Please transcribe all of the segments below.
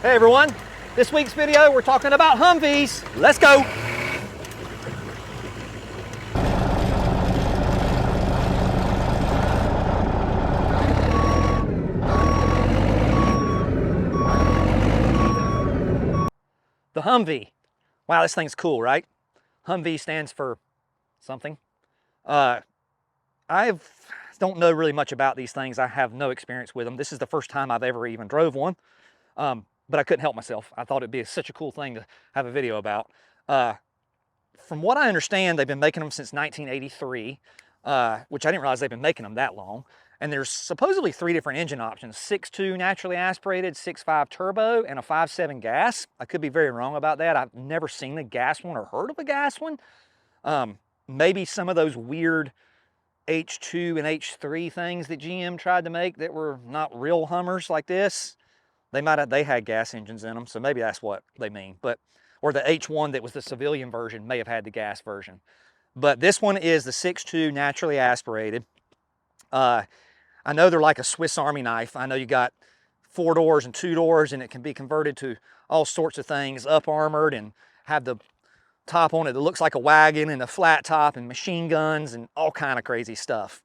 Hey everyone, this week's video we're talking about Humvees. Let's go. The Humvee. Wow, this thing's cool, right? Humvee stands for something. I don't know really much about these things. I have no experience with them. This is the first time I've ever even drove one. But I couldn't help myself. I thought it'd be such a cool thing to have a video about. From what I understand, they've been making them since 1983, which I didn't realize they've been making them that long. And there's supposedly 3 different engine options: 6.2 naturally aspirated, 6.5 turbo, and a 5.7 gas. I could be very wrong about that. I've never seen a gas one or heard of a gas one. Maybe some of those weird H2 and H3 things that GM tried to make that were not real Hummers like this. They had gas engines in them, so maybe that's what they mean. But or the H1 that was the civilian version may have had the gas version. But this one is the 6.2 naturally aspirated. I know they're like a Swiss Army knife. I know you got 4 doors and 2 doors, and it can be converted to all sorts of things, up armored, and have the top on it that looks like a wagon, and a flat top, and machine guns, and all kind of crazy stuff.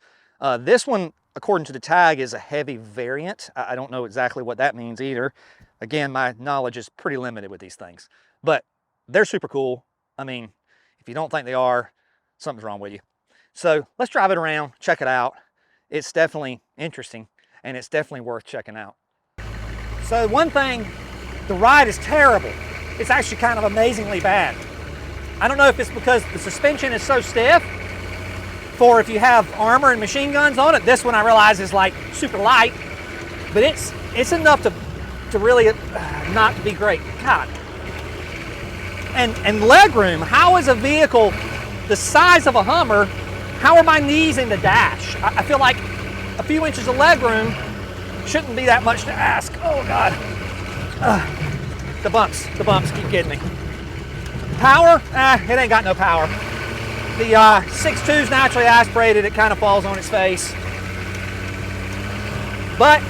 This one, according to the tag, is a heavy variant. I don't know exactly what that means either. Again, my knowledge is pretty limited with these things, but they're super cool. I mean, if you don't think they are, something's wrong with you. So let's drive it around, check it out. It's definitely interesting, and it's definitely worth checking out. So one thing, the ride is terrible. It's actually kind of amazingly bad. I don't know if it's because the suspension is so stiff, or if you have armor and machine guns on it. This one I realize is like super light, but it's enough to really not be great. God. And legroom, how is a vehicle the size of a Hummer, how are my knees in the dash? I feel like a few inches of legroom shouldn't be that much to ask. Oh God. The bumps keep getting me. Power? It ain't got no power. The 6.2's naturally aspirated, it kind of falls on its face. But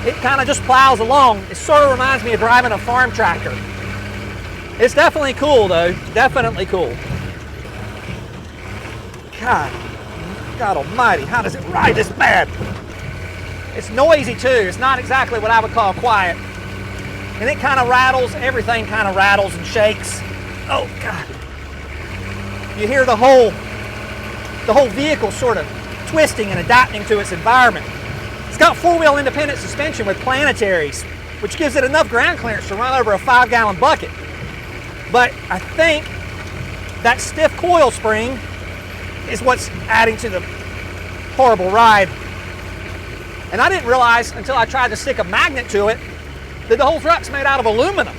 it kind of just plows along. It sort of reminds me of driving a farm tractor. It's definitely cool though, definitely cool. God almighty, how does it ride this bad? It's noisy too, it's not exactly what I would call quiet. And it kind of rattles, everything kind of rattles and shakes. Oh God. You hear the whole vehicle sort of twisting and adapting to its environment. It's got 4-wheel independent suspension with planetaries, which gives it enough ground clearance to run over a 5-gallon bucket. But I think that stiff coil spring is what's adding to the horrible ride. And I didn't realize until I tried to stick a magnet to it that the whole truck's made out of aluminum.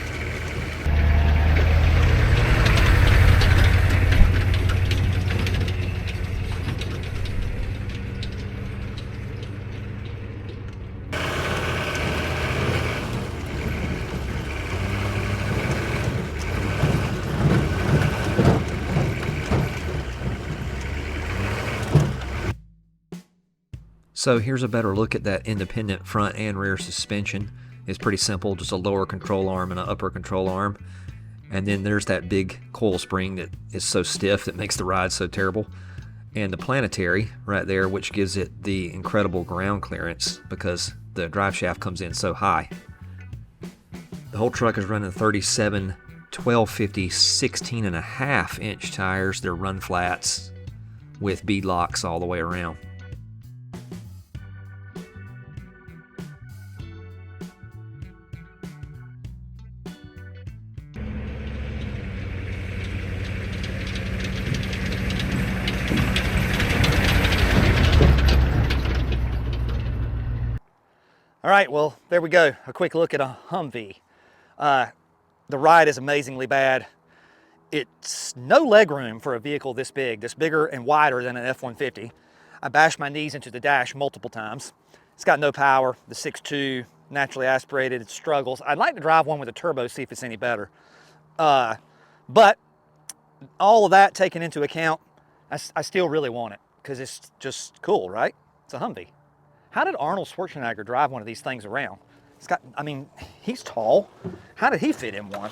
So here's a better look at that independent front and rear suspension. It's pretty simple, just a lower control arm and an upper control arm. And then there's that big coil spring that is so stiff that makes the ride so terrible. And the planetary right there, which gives it the incredible ground clearance because the drive shaft comes in so high. The whole truck is running 37 1250 16.5 inch tires. They're run flats with bead locks all the way around. All right, well, there we go. A quick look at a Humvee. The ride is amazingly bad. It's no legroom for a vehicle this big, this bigger and wider than an F-150. I bashed my knees into the dash multiple times. It's got no power. The 6.2 naturally aspirated, it struggles. I'd like to drive one with a turbo, see if it's any better. But all of that taken into account, I still really want it because it's just cool, right? It's a Humvee. How did Arnold Schwarzenegger drive one of these things around? It's got, I mean, he's tall. How did he fit in one?